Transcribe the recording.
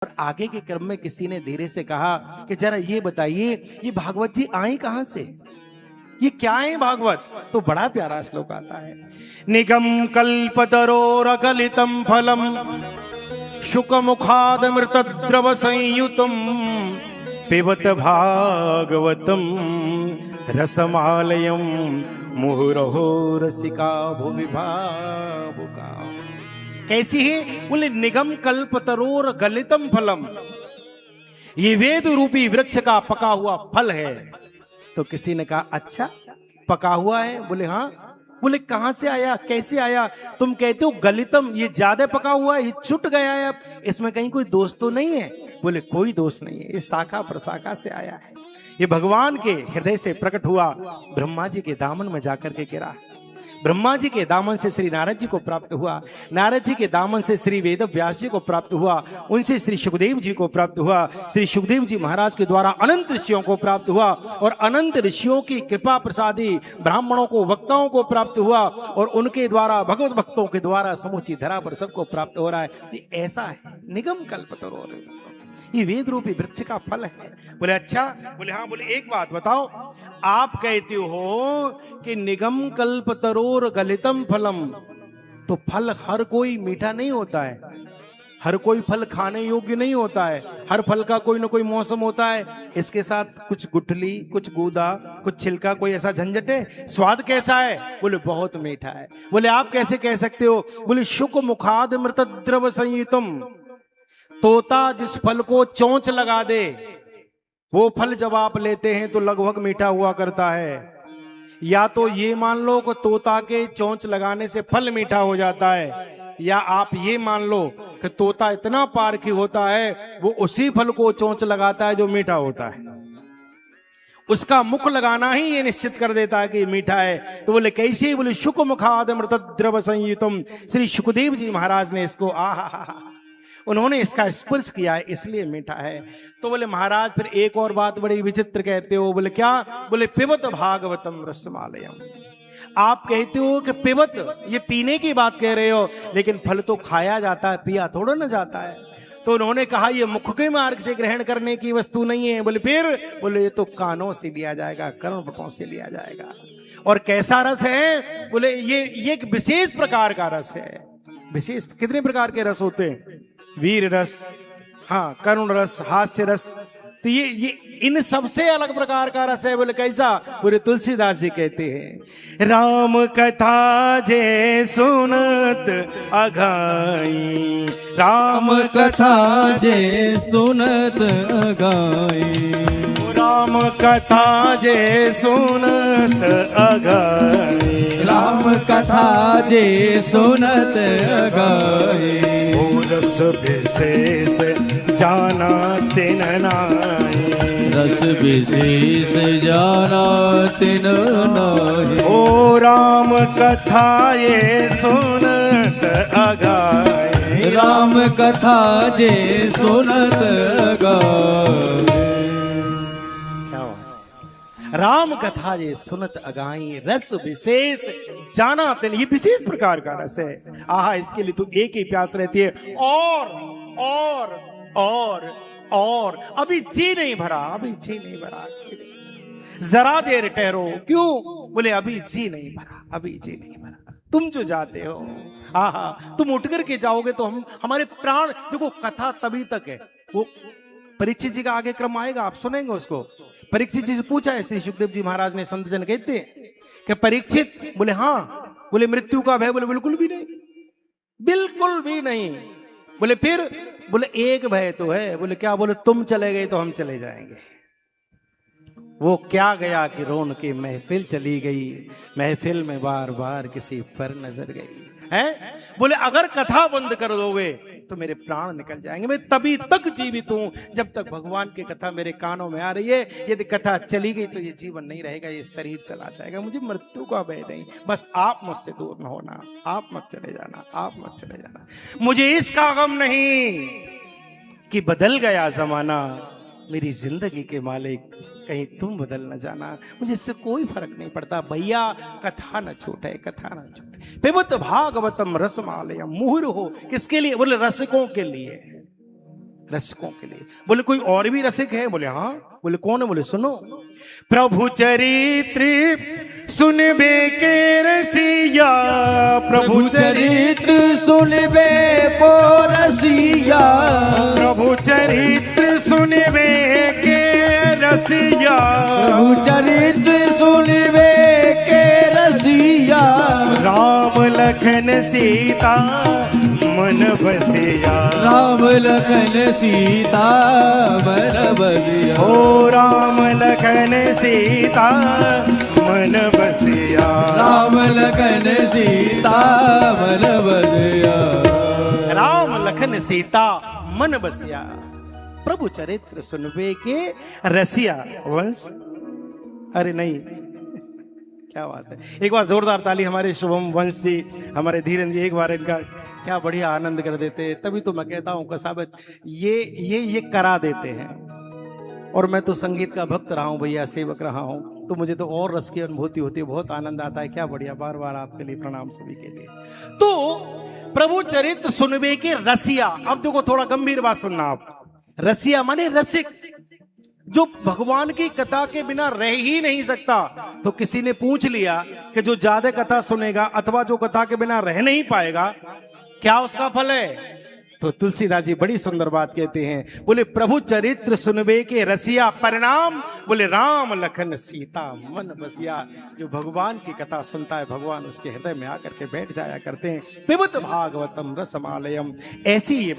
और आगे के क्रम में किसी ने धीरे से कहा कि जरा ये बताइए ये भागवत जी आए कहां से, ये क्या है भागवत। तो बड़ा प्यारा श्लोक आता है, निगम कल्पतरोरकलितम फलम शुक मुखाद मृत द्रव संयुतम पिबत भागवतम रसमालयम मुहुरहो रसिका भुवि भावुका। कैसी है? बोले निगम कल्पतरोर गलितम फलम, ये वेद रूपी वृक्ष का पका हुआ फल है। तो किसी ने कहा अच्छा पका हुआ है? बोले हाँ। बोले कहां से आया, कैसे आया? तुम कहते हो गलितम, ये ज्यादा पका हुआ है, ये छुट गया है, अब इसमें कहीं कोई दोष तो नहीं है? बोले कोई दोष नहीं है, ये शाखा प्रशाखा से आया है, ये भगवान के हृदय से प्रकट हुआ, ब्रह्मा जी के दामन में जाकर के गिरा। ब्रह्मा जी के दामन से श्री नारद जी को प्राप्त हुआ, नारद जी के दामन से श्री वेद व्यास जी को प्राप्त हुआ, उनसे श्री सुखदेव जी को प्राप्त हुआ, श्री सुखदेव जी महाराज के द्वारा अनंत ऋषियों को प्राप्त हुआ, और अनंत ऋषियों की कृपा प्रसादी ब्राह्मणों को वक्ताओं को प्राप्त हुआ, और उनके द्वारा भगवत भक्तों के द्वारा समूची धरा पर सबको प्राप्त हो रहा है। ये ऐसा है निगम कल्पतरोर, ये वेद रूपी वृक्ष का फल है। बोले अच्छा? बोले हाँ। बोले एक बात बताओ, आप कहते हो कि निगम कल्पतरोर गलितम फलम, तो फल हर कोई मीठा नहीं होता है, हर कोई फल खाने योग्य नहीं होता है, हर फल का कोई ना कोई मौसम होता है, इसके साथ कुछ गुठली, कुछ गूदा, कुछ छिलका, कोई ऐसा झंझट है? स्वाद कैसा है? बोले बहुत मीठा है। बोले आप कैसे कह सकते हो? बोले शुक मुखाद मृत द्रव संयुतम, तोता जिस फल को चोंच लगा दे वो फल जब आप लेते हैं तो लगभग मीठा हुआ करता है। या तो ये मान लो कि तोता के चोंच लगाने से फल मीठा हो जाता है, या आप ये मान लो कि तोता इतना पारखी होता है वो उसी फल को चोंच लगाता है जो मीठा होता है, उसका मुख लगाना ही ये निश्चित कर देता है कि मीठा है। तो बोले कैसे? बोले शुक मुखाद मृत द्रव संयुतम, श्री सुखदेव जी महाराज ने इसको उन्होंने इसका स्पर्श किया है इसलिए मीठा है। तो बोले महाराज फिर एक और बात बड़ी विचित्र कहते हो। बोले क्या? बोले पिबत भागवतम रसमालयम, आप कहते हो कि पिबत, ये पीने की बात कह रहे हो, लेकिन फल तो खाया जाता है, पिया थोड़ा ना जाता है। तो उन्होंने कहा ये मुख के मार्ग से ग्रहण करने की वस्तु नहीं है। बोले फिर? बोले ये तो कानों से लिया जाएगा, कर्णपटों से लिया जाएगा। और कैसा रस है? बोले ये एक विशेष प्रकार का रस है। विशेष कितने प्रकार के रस होते हैं? वीर रस, हाँ, करुण रस, हास्य रस, तो ये इन सबसे अलग प्रकार का रस है। बोले कैसा? बोले तुलसीदास जी कहते हैं, राम कथा जे सुनत अघाई, राम कथा जे सुनत अघाई, राम कथा जे सुनत अघाई, राम कथा जे सुनत अघाई, रस विशेष जाना तिन नाई, रस विशेष जाना तिन नाई। ओ राम कथा ये सुनत अघाई, राम कथा जे सुनत अघाई। राम कथा ये सुनत अगाई, रस विशेष जाना तेन, ये विशेष प्रकार का रस है। आहा, इसके लिए तो एक ही प्यास रहती है, और अभी जी नहीं भरा, अभी जी नहीं भरा, जी नहीं, जरा देर ठहरो। क्यों? बोले अभी जी नहीं भरा, अभी जी नहीं भरा। तुम जो जाते हो, आहा, तुम उठ करके जाओगे तो हमारे प्राण, देखो कथा तभी तक है, वो परीक्षित जी का आगे क्रम आएगा, आप सुनेंगे उसको। परीक्षित जी से पूछा है श्री सुखदेव जी महाराज ने, संत जन कहते हैं कि परीक्षित, बोले हाँ। बोले मृत्यु का भय? बोले बिल्कुल भी नहीं, बिल्कुल भी नहीं। बोले फिर? बोले एक भय तो है। बोले क्या? बोले तुम चले गए तो हम चले जाएंगे। वो क्या गया कि रोन की महफिल चली गई, महफिल में बार बार किसी पर नजर गई है। बोले अगर कथा बंद कर दोगे तो मेरे प्राण निकल जाएंगे, मैं तभी तक जीवित हूं जब तक भगवान की कथा मेरे कानों में आ रही है। यदि कथा चली गई तो ये जीवन नहीं रहेगा, ये शरीर चला जाएगा। मुझे मृत्यु का भय नहीं, बस आप मुझसे दूर न होना, आप मत चले जाना, आप मत चले जाना। मुझे इसका गम नहीं कि बदल गया जमाना, मेरी जिंदगी के मालिक कहीं तुम बदल न जाना, मुझे इससे कोई फर्क नहीं पड़ता भैया, कथा न छूटे, कथा न छूटे। पिबत भागवतम रसमालयम मुहुर हो, किसके लिए? बोले रसिकों के लिए। रसिकों के लिए। बोले कोई और भी रसिक है? बोले हाँ। बोले कौन है? बोले सुनो। प्रभु चरित्र सुनबे के रसिया, प्रभु चरित्र सुनबे को रसिया, प्रभु चरित्र सुनबे के रसिया, प्रभु चरित्र सुनबे के रसिया, राम लखन सीता मन बसिया, राम लखन सीता मन बसिया, ओ राम लखन सीता मन बसिया, राम लखन सीता मन बसिया, राम लखन सीता मन बसिया। प्रभु चरित्र सुनबे के रसिया वंश। अरे नहीं, क्या बात है। एक बार जोरदार ताली हमारे शुभम वंश जी, हमारे धीरेन्द्र जी, एक बार इनका क्या बढ़िया आनंद कर देते हैं। तभी तो मैं कहता हूं कसाबत ये करा देते हैं। और मैं तो संगीत का भक्त रहा हूं भैया, सेवक रहा हूं, तो मुझे तो और रस की अनुभूति होती है, बहुत आनंद आता है। क्या बढ़िया, बार बार आपके लिए प्रणाम सभी के लिए। तो प्रभु चरित्र सुनबे के रसिया। अब देखो थोड़ा गंभीर बात सुनना आप। रसिया माने रसिक, जो भगवान की कथा के बिना रह ही नहीं सकता। तो किसी ने पूछ लिया कि जो ज्यादा कथा सुनेगा अथवा जो कथा के बिना रह नहीं पाएगा, क्या उसका फल है? तो तुलसीदास जी बड़ी सुंदर बात कहते हैं। बोले प्रभु चरित्र सुनबे के रसिया, परिणाम बोले राम लखन सीता मन बसिया। जो भगवान की कथा सुनता है, भगवान उसके हृदय में आकर के बैठ जाया करते हैं। पिबत भागवतम रसमालयम। ऐसी ये